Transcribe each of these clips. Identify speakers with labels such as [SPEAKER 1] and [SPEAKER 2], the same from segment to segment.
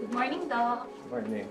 [SPEAKER 1] Good morning, Doc.
[SPEAKER 2] Morning.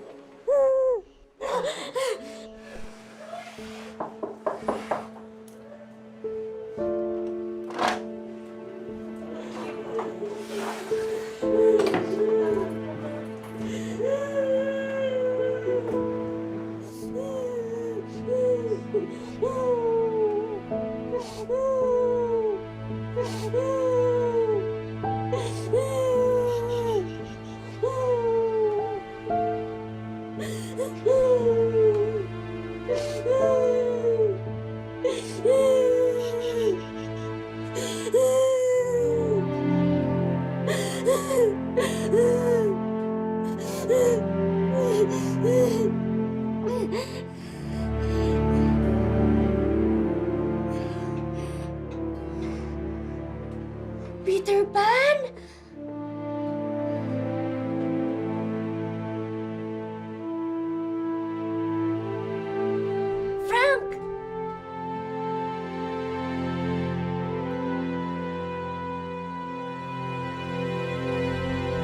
[SPEAKER 1] Peter Pan! Frank!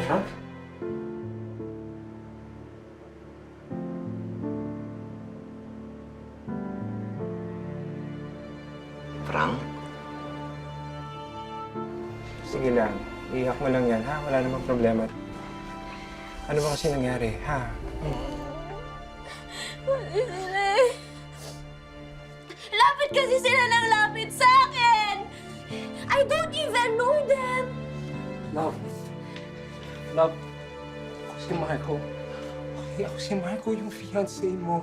[SPEAKER 2] Frank?
[SPEAKER 3] Frank?
[SPEAKER 2] Sige lang. Iyak mo lang yan, ha? Wala namang problema. Ano ba kasi nangyari, ha?
[SPEAKER 1] Lapit kasi sila ng lapit sa akin! I don't even know them!
[SPEAKER 2] Love. Love. Ako si Marco. Okay, ako si Marco, yung fiancé mo.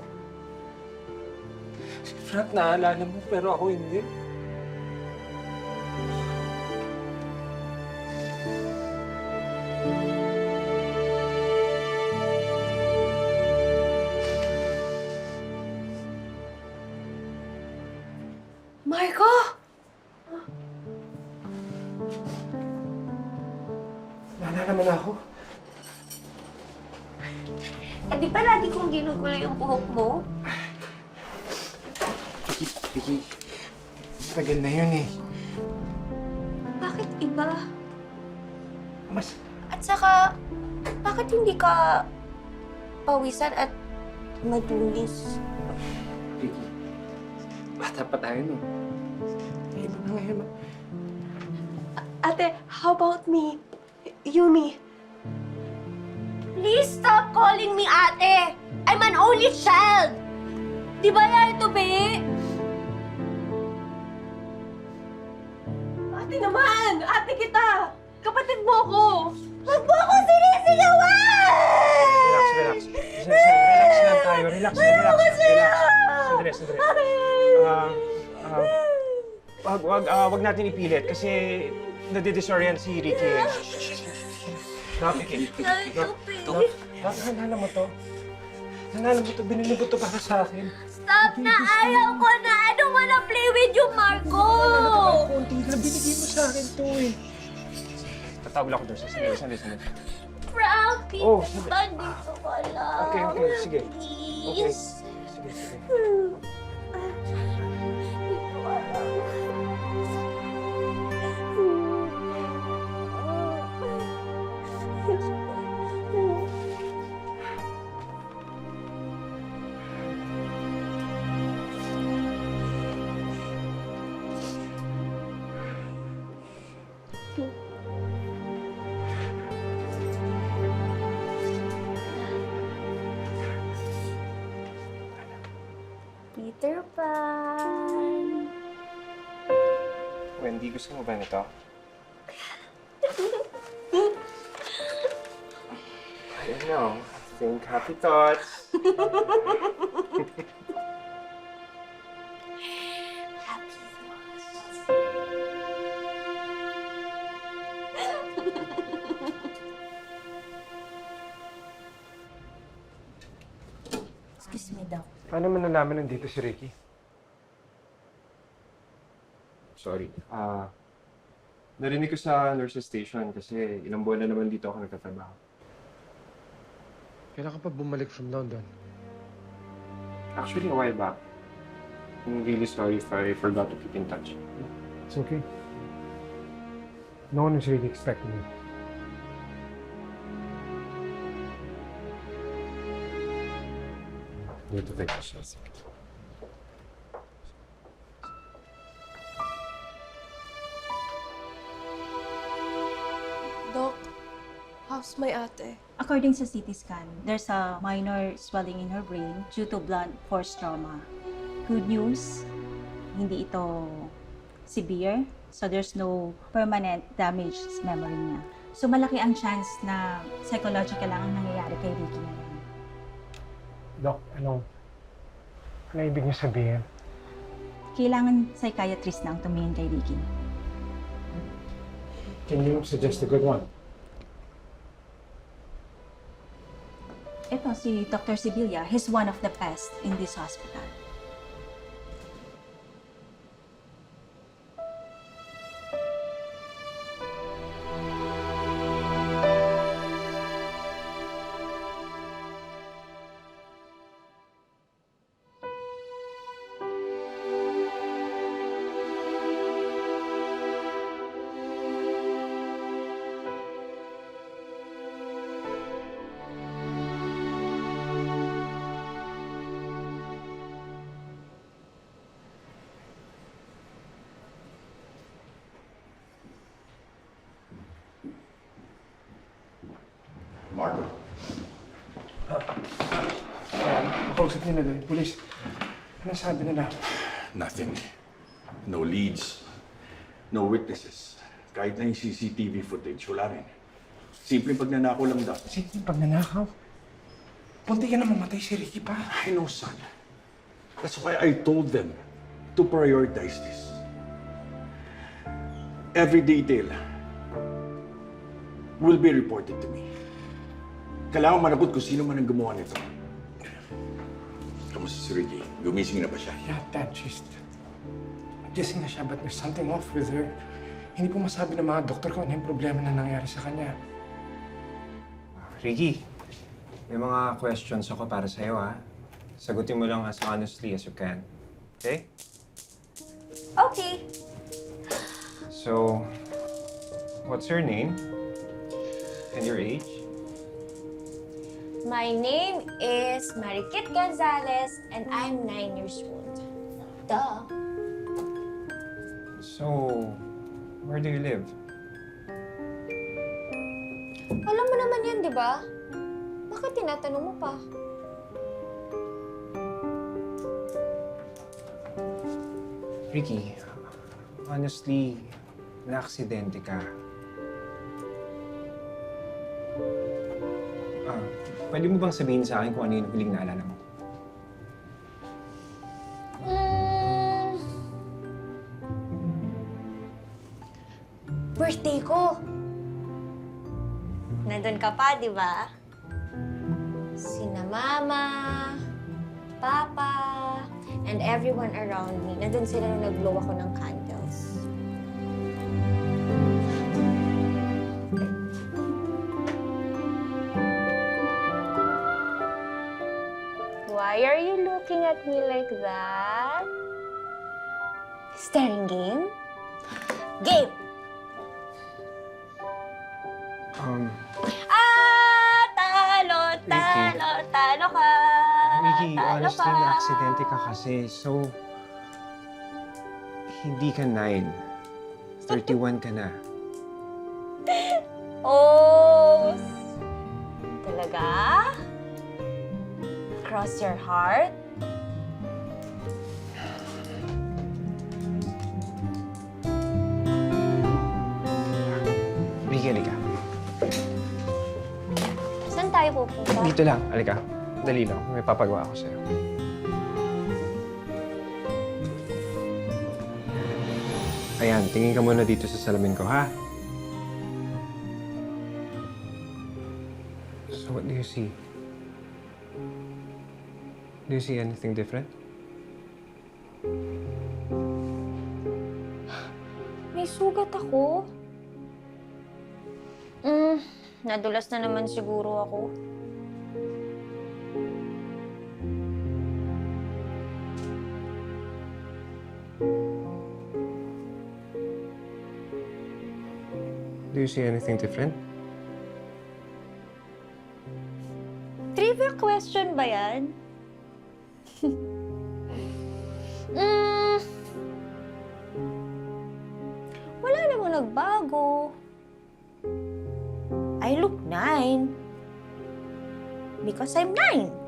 [SPEAKER 2] Si Frank, naalala mo, pero ako hindi.
[SPEAKER 1] Marco!
[SPEAKER 2] Naalala mo na ako?
[SPEAKER 1] Eh di ba lagi kong ginugulo yung buhok mo?
[SPEAKER 2] Vicky, tagal na yun eh.
[SPEAKER 1] Bakit iba?
[SPEAKER 2] Mas,
[SPEAKER 1] At saka, bakit hindi ka pawisan at madulis?
[SPEAKER 2] Vicky, bata pa tayo no. Iba na ngayon.
[SPEAKER 1] Ate, how about me? Yumi? Please stop calling me ate! I'm an only child! Di ba yan ito, be? Ate naman! Ate kita! Kapatid mo ako! Huwag mo ako sinisigawan!
[SPEAKER 2] Relax, relax. Relax lang tayo. Relax, relax. Relax. Sandali. Wag natin ipilit kasi nadidisorient si Ricky. Vicky. Naalala mo to? Naalala mo to? Binili mo to para sa akin.
[SPEAKER 1] Stop na! Ayaw ko na! I don't wanna play with you, Marco!
[SPEAKER 2] Konti lang. Binigay mo sa akin to eh. Tatawag ako doon. Sandali.
[SPEAKER 1] Frank, please,
[SPEAKER 2] Oh, sige.
[SPEAKER 1] dito ka lang.
[SPEAKER 2] Okay. Sige. Okay.
[SPEAKER 1] Please.
[SPEAKER 2] Sige.
[SPEAKER 1] Dito ka lang. Peter Pan.
[SPEAKER 2] Wendy, gusto mo ba nito? I don't know. Think happy thoughts.
[SPEAKER 1] Happy thoughts. Excuse me, Doc.
[SPEAKER 2] Paano mo nalaman nandito si Ricky? Sorry. Narinig ko sa nurse's station kasi ilang buwan na naman dito ako nagtatrabaho.
[SPEAKER 4] Kailan ka pa bumalik from London?
[SPEAKER 2] Actually, a while back. I'm really sorry if I forgot to keep in touch.
[SPEAKER 4] It's okay. No one is really expecting you. Need to take a shot.
[SPEAKER 1] Doc, how's my ate?
[SPEAKER 3] According sa CT scan, there's a minor swelling in her brain due to blunt force trauma. Good news, hindi ito severe, so there's no permanent damage sa memory niya. So malaki ang chance na psychological lang ang nangyayari kay Ricky ngayon.
[SPEAKER 4] Doc, ano ibig niyo sabihin?
[SPEAKER 3] Kailangan psychiatrist na ang tumingin kay Ricky.
[SPEAKER 4] Can you suggest a good one?
[SPEAKER 3] Ito, si Dr. Sibilia, he's one of the best in this hospital.
[SPEAKER 5] Marco.
[SPEAKER 2] Nakausap nila doon, police. Ano sabi nila?
[SPEAKER 5] Nothing. No leads. No witnesses. Kahit na yung CCTV footage, wala rin. Simpleng pagnanakaw lang daw.
[SPEAKER 2] Sige, pag nanakaw. Punti ka na mamatay si Ricky pa.
[SPEAKER 5] I know, son. That's why I told them to prioritize this. Every detail will be reported to me. Kailangan managot kung sino man ang gumawa nito. Kamusta si Ricky? Gumising na ba siya?
[SPEAKER 2] Yeah, Dad, gising na siya, but there's something off with her. Hindi po masabi ng mga doktor ko ano yung problema na nangyari sa kanya.
[SPEAKER 6] Ricky, may mga questions ako para sa'yo, ha? Sagutin mo lang as honestly as you can. Okay?
[SPEAKER 1] Okay.
[SPEAKER 6] So, what's your name? And your age?
[SPEAKER 1] My name is Marikit Gonzalez and I'm 9 years old. Duh.
[SPEAKER 6] So, where do you live?
[SPEAKER 1] Alam mo naman yan, di ba? Bakit tinatanong mo pa?
[SPEAKER 6] Ricky, honestly, na-aksidente ka. Pwede mo bang sabihin sa akin kung ano yung huling naalala mo?
[SPEAKER 1] Birthday ko! Nandun ka pa, di ba? Sina Mama, Papa, and everyone around me. Nandun sila nung nag-blow ako ng candles. Why are you looking at me like that? Staring game? Game! Talo ka!
[SPEAKER 6] Ricky,
[SPEAKER 1] Talo
[SPEAKER 6] honestly,
[SPEAKER 1] ka.
[SPEAKER 6] na-aksidente ka kasi. So, hindi ka 9. 31 ka na.
[SPEAKER 1] Oh! Talaga? Cross your heart?
[SPEAKER 6] Ricky, halika.
[SPEAKER 1] Saan tayo pupunta?
[SPEAKER 6] Dito lang. Halika. Dali lang. May papagawa ako sa'yo. Ayan, tingin ka muna dito sa salamin ko, ha? So, what do you see? Do you see anything different?
[SPEAKER 1] May sugat ako. Nadulas na naman siguro ako.
[SPEAKER 6] Do you see anything different?
[SPEAKER 1] Trivia question ba yan? mm, wala namang nagbago. I look 9. Because I'm 9.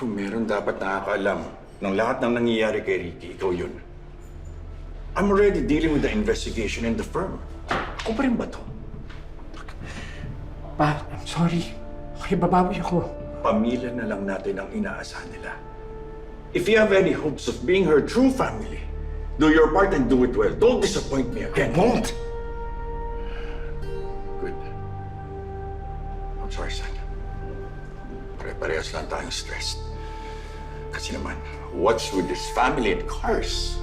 [SPEAKER 5] Kung meron dapat nakakaalam ng lahat ng nangyayari kay Ricky, ikaw yun. I'm already dealing with the investigation in the firm. Ako pa rin ba to?
[SPEAKER 4] Pa, I'm sorry. Okay, babawi ako.
[SPEAKER 5] Pamilya na lang natin ang inaasahan nila. If you have any hopes of being her true family, do your part and do it well. Don't disappoint me
[SPEAKER 4] I
[SPEAKER 5] again.
[SPEAKER 4] won't.
[SPEAKER 5] Good. I'm sorry, son. Pare-parehas lang tayong stressed. Kasi naman, what's with this family and cars?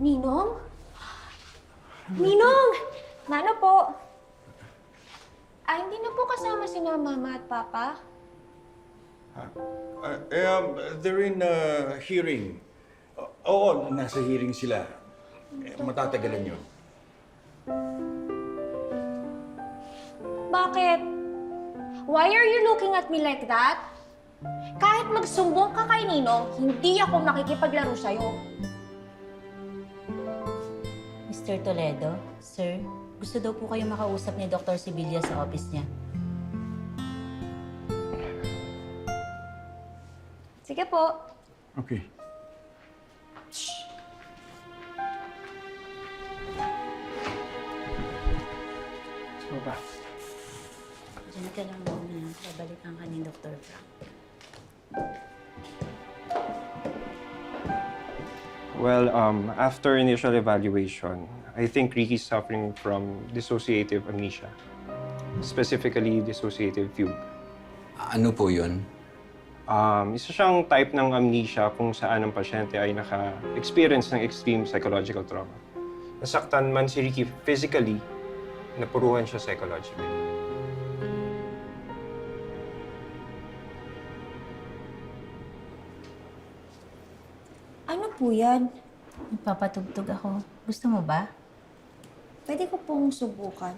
[SPEAKER 1] Ninong? Ninong! Mano po? Hindi na po kasama sina Mama at Papa?
[SPEAKER 5] They're in a hearing. Oo, nasa hearing sila. Matatagalan yun.
[SPEAKER 1] Bakit? Why are you looking at me like that? Kahit magsumbong ka kay Ninong, hindi ako makikipaglaro sa'yo.
[SPEAKER 7] Mr. Toledo, sir, gusto daw po kayo makausap ni Dr. Sibilia sa office niya.
[SPEAKER 1] Sige po.
[SPEAKER 5] Okay.
[SPEAKER 4] So ba?
[SPEAKER 7] Diyan ka lang muna. Babalikan ka ni Dr. Frank.
[SPEAKER 6] Well, after initial evaluation, I think Ricky's suffering from dissociative amnesia. Specifically, dissociative fugue.
[SPEAKER 8] Ano po yun?
[SPEAKER 6] Isa siyang type ng amnesia kung saan ang pasyente ay naka-experience ng extreme psychological trauma. Nasaktan man si Ricky physically, napuruhan siya psychologically.
[SPEAKER 1] Ano po yan?
[SPEAKER 7] Magpapatugtog ako. Gusto mo ba?
[SPEAKER 1] Pwede ko pong subukan.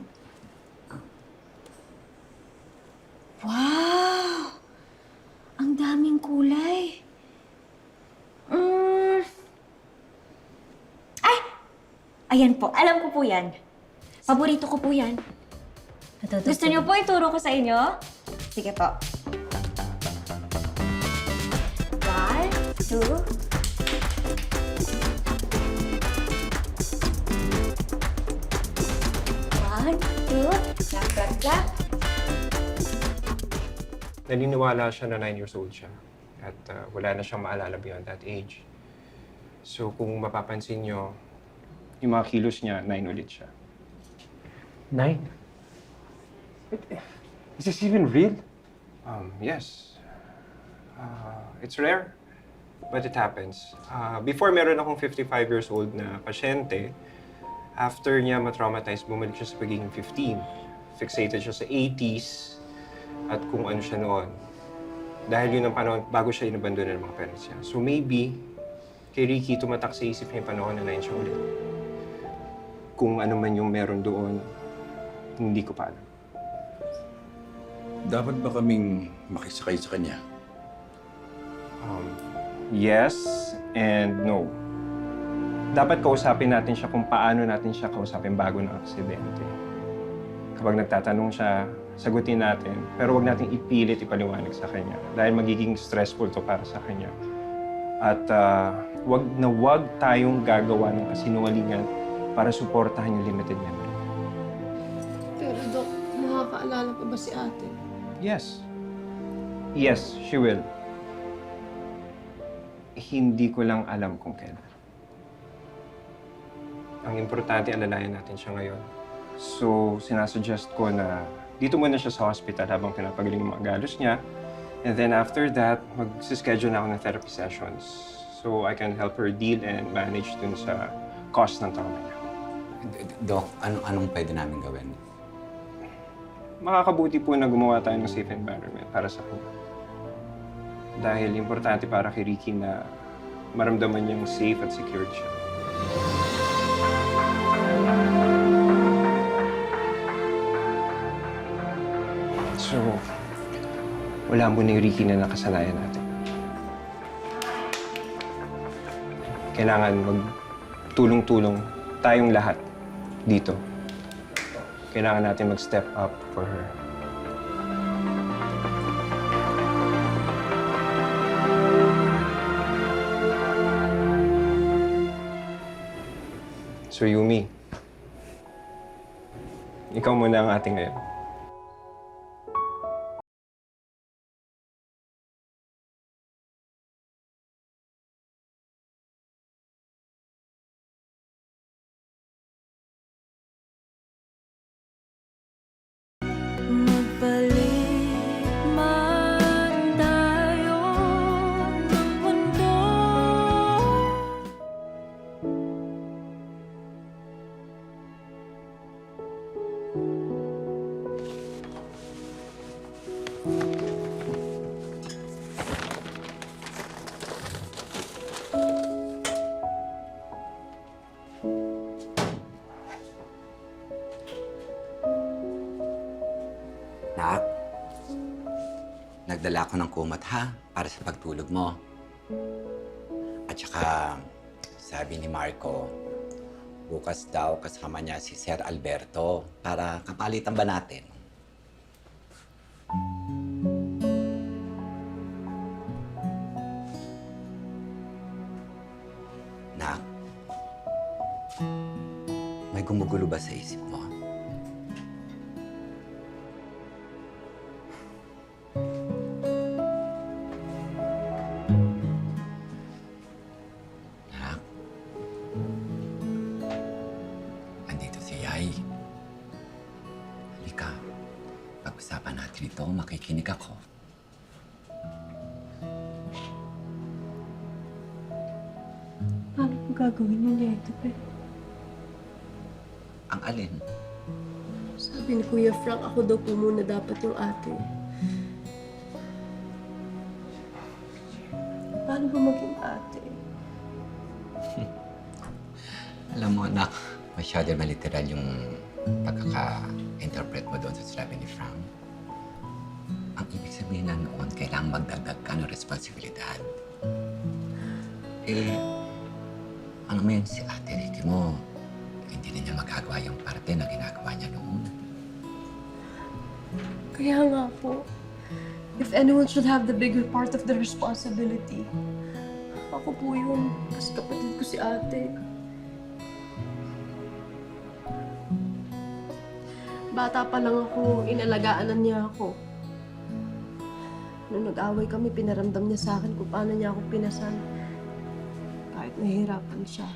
[SPEAKER 1] Wow! Ang daming kulay. Ay! Ayan po. Alam ko po yan. Paborito ko po yan.
[SPEAKER 7] Patutugtog.
[SPEAKER 1] Gusto niyo po ituro ko sa inyo? Sige po. 1, 2, One, two, clap, clap, clap.
[SPEAKER 6] Naniniwala siya na 9 years old siya at wala na siyang maalala beyond that age. So kung mapapansin nyo, yung mga kilos niya, 9 ulit siya.
[SPEAKER 4] 9? Is this even real?
[SPEAKER 6] Yes. It's rare, but it happens. Before, meron akong 55 years old na pasyente. After niya ma-traumatize, bumalik siya sa pagiging 15. Fixated siya sa 80s at kung ano siya noon. Dahil yun ang panahon, bago siya inabandona ng mga parents niya. So maybe, kay Ricky, tumatak sa isip niya yung panahon na 9 siya ulit. Kung ano man yung meron doon, hindi ko pa alam.
[SPEAKER 5] Dapat ba kaming makisakay sa kanya?
[SPEAKER 6] Yes and no. Dapat kausapin natin siya kung paano natin siya kausapin bago ng aksidente. Kapag nagtatanong siya, sagutin natin, pero wag nating ipilit ipaliwanag sa kanya dahil magiging stressful to para sa kanya. At wag tayong gagawa ng kasinungalingan para suportahan yung limited memory.
[SPEAKER 9] Pero Dok, makakaalala pa ba si ate?
[SPEAKER 6] Yes. Yes, she will. Hindi ko lang alam kung kailan. Ang importante, alalayan natin siya ngayon. So, sinasuggest ko na dito muna siya sa hospital habang pinapagaling yung mga galos niya. And then after that, mag-schedule na ako ng therapy sessions so I can help her deal and manage dun sa cost ng trauma niya.
[SPEAKER 8] Doc, anong pwede namin gawin?
[SPEAKER 6] Makakabuti po na gumawa tayo ng safe environment para sa kanya. Dahil importante para kay Ricky na maramdaman niyang safe at secured siya. So, wala muna yung Ricky na nakasanayan natin. Kailangan magtulong-tulong tayong lahat dito. Kailangan natin mag-step up for her. So, Yumi, ikaw muna ang ating ngayon.
[SPEAKER 8] Nak, nagdala ko ng kumot ha, para sa pagtulog mo. At saka, sabi ni Marco, bukas daw kasama niya si Sir Alberto para kapalitan ba natin? Nak, may gumugulo ba sa isip mo? Nak, andito si Yay. Halika, pag-usapan natin ito, makikinig ako.
[SPEAKER 9] Paano ko gagawin yun, Yay?
[SPEAKER 8] Ang alin?
[SPEAKER 9] Sabi ni Kuya Frank, ako daw po muna dapat yung ate. Paano ba maging ate?
[SPEAKER 8] Alam mo, anak, masyado maliteral yung pagkaka-interpret mo doon sa sinabi ni Frank. Ang ibig sabihin na noon, kailangang magdagdag ka ng responsibilidad. Ano mo yun, si Ate Ricky mo, hindi na niya magagawa yung parte na ginagawa niya noon.
[SPEAKER 9] Kaya nga po, if anyone should have the bigger part of the responsibility, ako po yun. Kasi kapatid ko si ate. Bata pa lang ako, inalagaan na niya ako. Nung nag-away kami, pinaramdam niya sa akin kung paano niya ako pinasan. Kahit nahihirapan siya.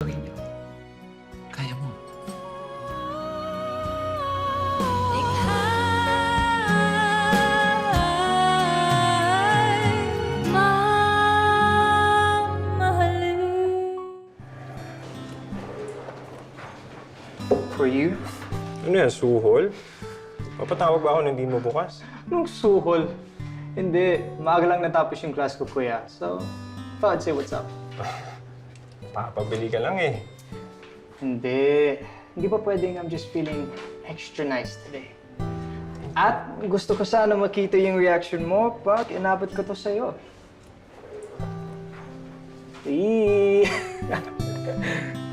[SPEAKER 8] gawin niyo. Kaya mo.
[SPEAKER 10] For you?
[SPEAKER 6] Ano yan, suhol? Papatawag ba ako na hindi mo bukas?
[SPEAKER 10] Anong suhol? Hindi. Maaga lang natapos yung class ko, kuya. So, thought I'd say what's up.
[SPEAKER 6] Papabili ka lang eh.
[SPEAKER 10] Hindi. Hindi pa pwedeng I'm just feeling extra nice today. At gusto ko sana makita yung reaction mo pag inabot ko to sa'yo. Eee!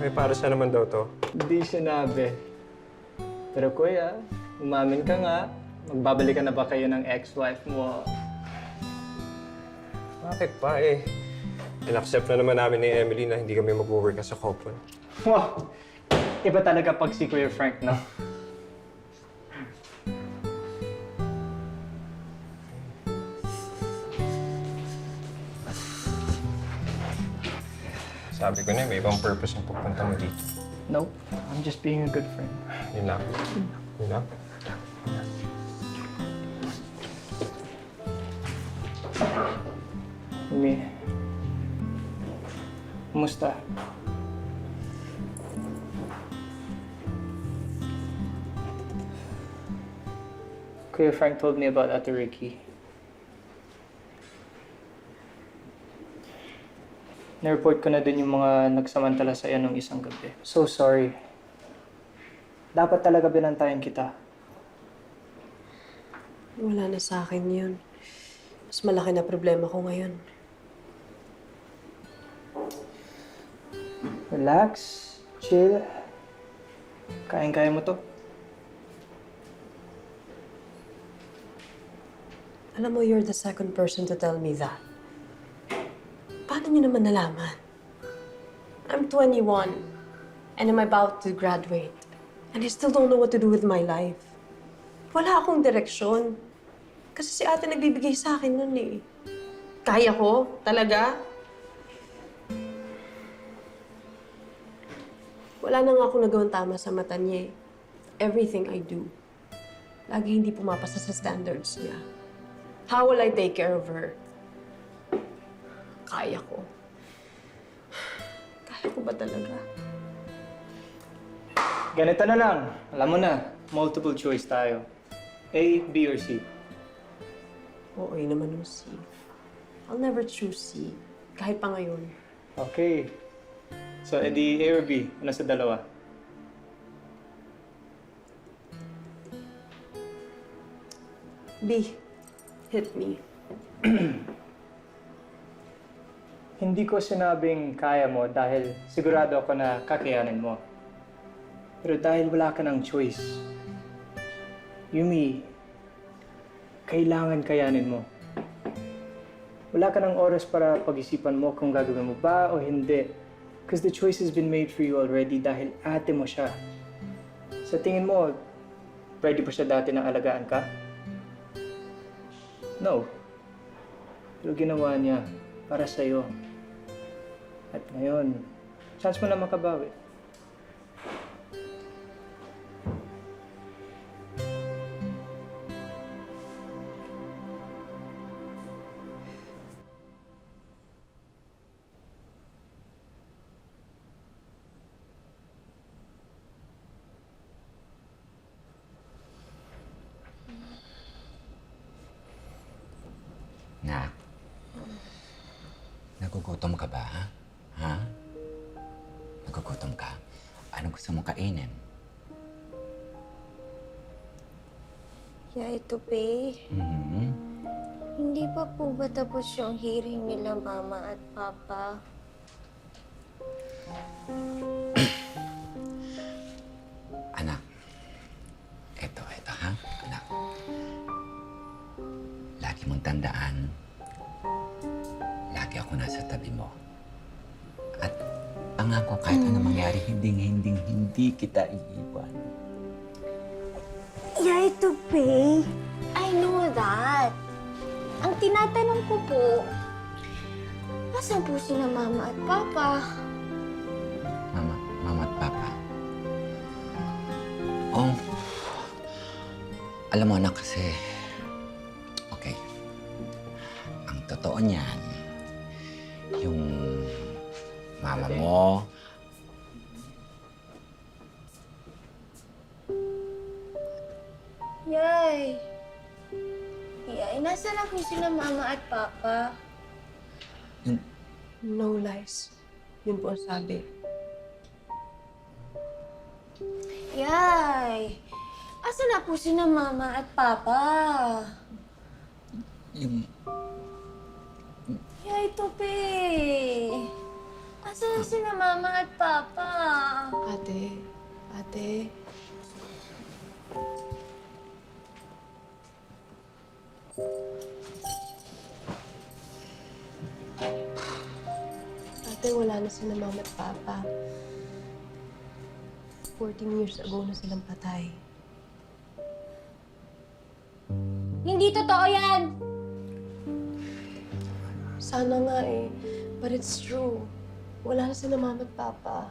[SPEAKER 6] May para sa naman daw to.
[SPEAKER 10] Hindi sinabi. Pero kuya, umamin ka nga. Magbabalikan na ba kayo ng ex-wife mo?
[SPEAKER 6] Bakit pa eh? In-accept na naman namin ni Emily na hindi kami mag-work as a couple.
[SPEAKER 10] Wow! Iba talaga pag si Kuya Frank, no?
[SPEAKER 6] Sabi ko na, may ibang purpose ang pagpunta mo dito.
[SPEAKER 10] Nope. I'm just being a good friend.
[SPEAKER 6] Yun lang. Yun lang.
[SPEAKER 10] Umi, kumusta? Kuya Frank told me about Ate Ricky. Na-report ko na din yung mga nagsamantala sa'yo nung isang gabi. So sorry. Dapat talaga binantayan kita.
[SPEAKER 9] Wala na sa akin yun. Mas malaki na problema ko ngayon.
[SPEAKER 10] Relax, chill. Kayang-kaya mo to.
[SPEAKER 9] Alam mo, you're the second person to tell me that. Paano niyo naman nalaman? I'm 21 and I'm about to graduate. And I still don't know what to do with my life. Wala akong direksyon. Kasi si ate nagbibigay sa akin nun eh. Kaya ko? Talaga? Wala na nga akong nagawang tama sa mata niya eh. Everything I do, lagi hindi pumapasa sa standards niya. How will I take care of her? Kaya ko. Kaya ko ba talaga?
[SPEAKER 10] Ganito na lang. Alam mo na, multiple choice tayo. A, B, or C.
[SPEAKER 9] Oo, yun naman yung C. I'll never choose C. Kahit pa ngayon.
[SPEAKER 10] Okay. So, edi A or B? Ano sa dalawa?
[SPEAKER 9] B. Hit me.
[SPEAKER 10] Hindi ko sinabing kaya mo dahil sigurado ako na kakayanin mo. Pero dahil wala ka ng choice, Yumi, kailangan kayanin mo. Wala ka ng oras para pag-isipan mo kung gagawin mo ba o hindi. Because the choice has been made for you already dahil ate mo siya. Sa tingin mo, ready pa siya dati na alagaan ka? No. Pero ginawa niya para sa'yo. At ngayon, chance mo na makabawi.
[SPEAKER 8] Nak, nagugutom ka ba, ha? Ha? Nagugutom ka? Ano gusto mong kainin?
[SPEAKER 1] Yeah, ito, Pei.
[SPEAKER 8] Mm-hmm.
[SPEAKER 1] Hindi pa po ba tapos yung hearing nila, Mama at Papa?
[SPEAKER 8] Anak, eto, ha? Anak. Lagi mong tandaan, lagi ako nasa tabi mo. At pangako kahit ano mangyari, hindi kita iiwan.
[SPEAKER 1] Yeah, ito, Pei. I know that. Ang tinatanong ko po, nasaan po sila Mama at Papa?
[SPEAKER 8] Mama Oo. Alam mo na kasi, okay, ang totoo niyan, yung mama mo,
[SPEAKER 1] Yay! Yay, nasa na po sila mama at papa?
[SPEAKER 9] No lies. Yun po ang sabi.
[SPEAKER 1] Yay! Asa na po sila mama at papa?
[SPEAKER 8] yung
[SPEAKER 1] Yay, Tupi! Asa na sila mama at papa?
[SPEAKER 9] Ate. Ate, wala na sila mama at papa. 14 years ago na silang patay.
[SPEAKER 1] Hindi totoo yan!
[SPEAKER 9] Sana nga eh. But it's true. Wala na sila mama at papa.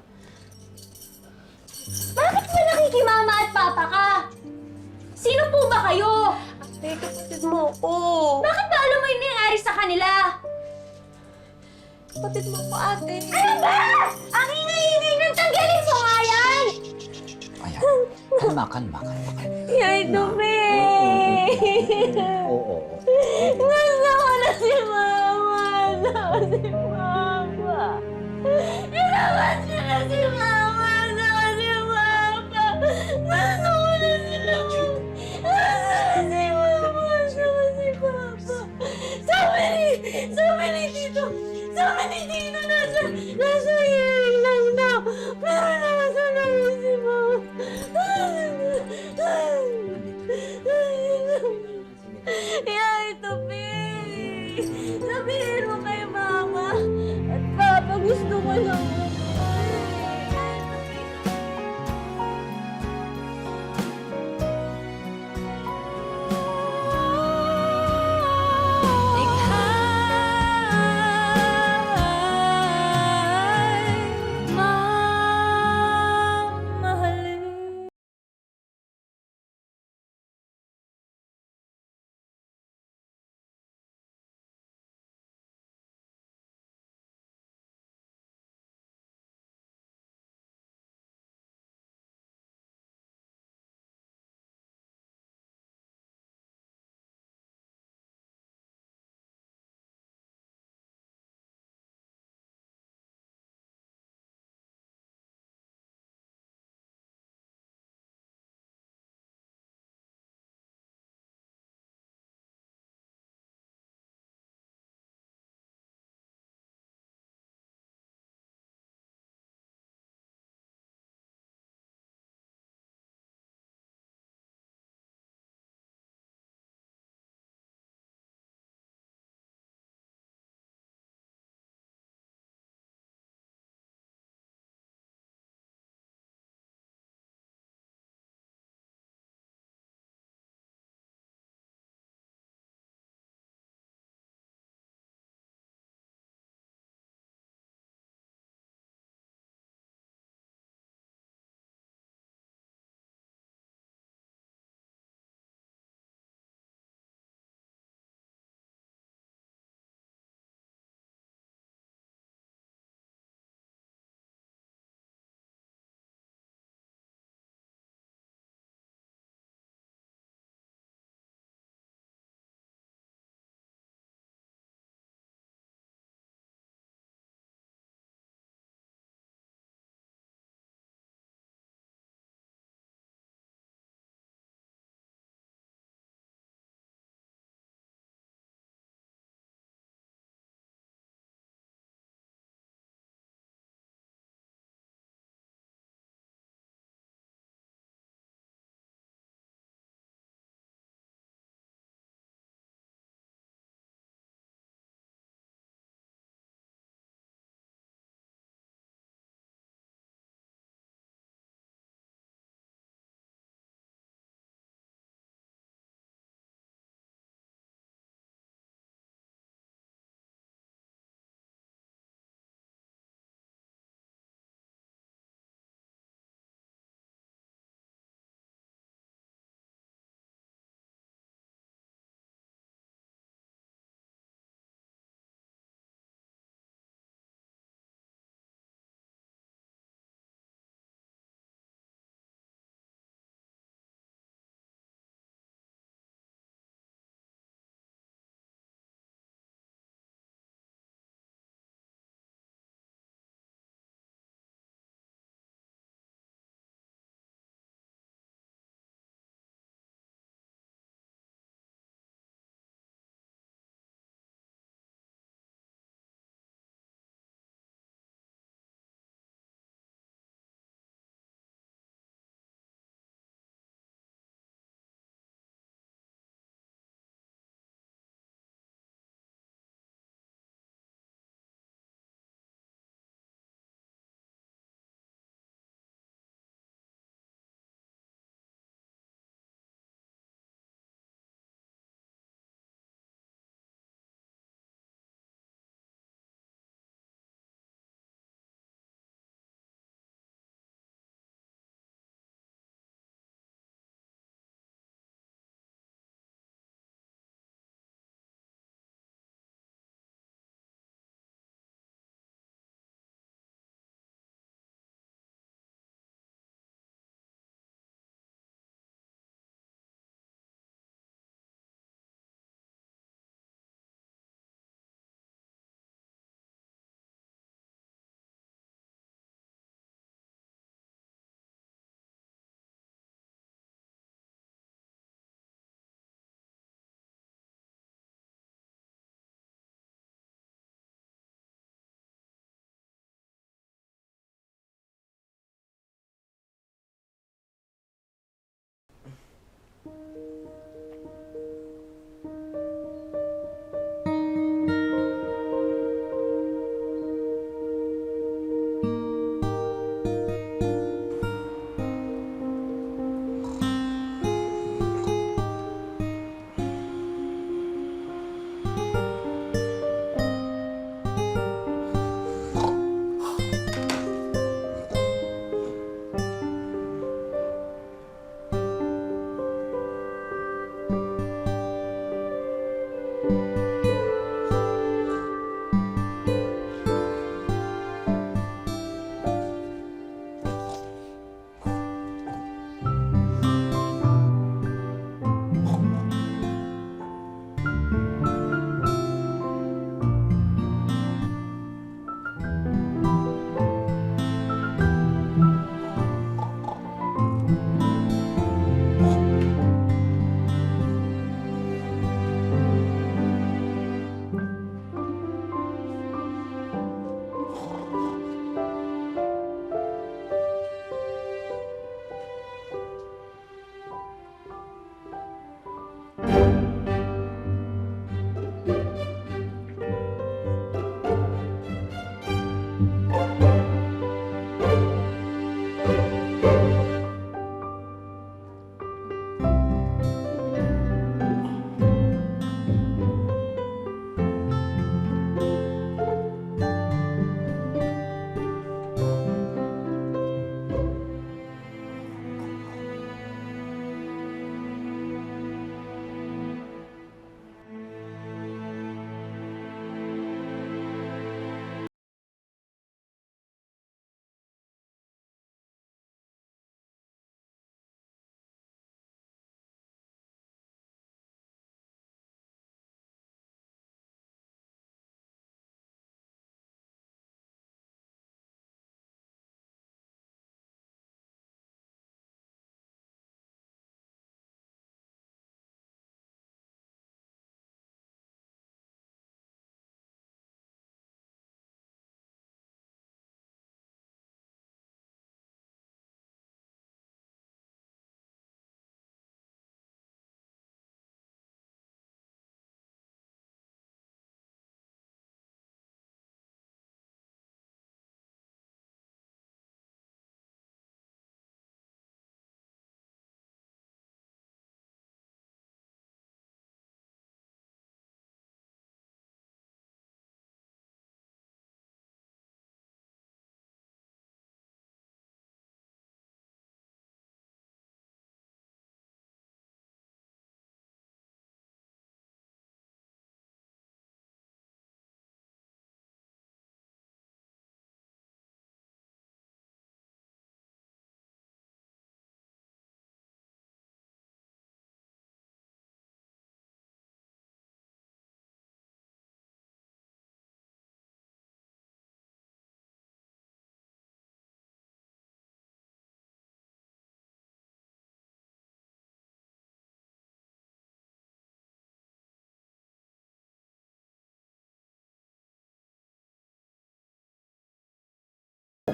[SPEAKER 1] Bakit ba nakikimama at papa ka? Sino po ba kayo?
[SPEAKER 9] Ate, kapatid mo ako.
[SPEAKER 1] Bakit ba alam mo yung nangyayari sa kanila?
[SPEAKER 9] Kapatid mo ako, ate.
[SPEAKER 1] Ano ba? Ang ingay-ingay ng tanggalin mo nga yan!
[SPEAKER 8] ayan, kalma.
[SPEAKER 1] Yay, Tupi!
[SPEAKER 8] Oo.
[SPEAKER 1] Gusto ko na si mama! Gusto ko si mama! Inawas niyo na si mama! Gusto ko si papa! Gusto ko na sila! Gusto ko si mama! Gusto ko si papa! Sabi ni Tito! Sabi ni Tito nasa hearing lang daw! Pero nasa namin si mama! Yay, Tupi! Sabihin mo kay mama at papa gusto ko lang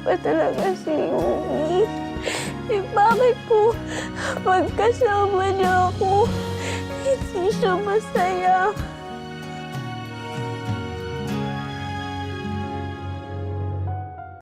[SPEAKER 1] ba talaga si Yumi? Eh, bakit po pagkasama niya ako, hindi siya masaya?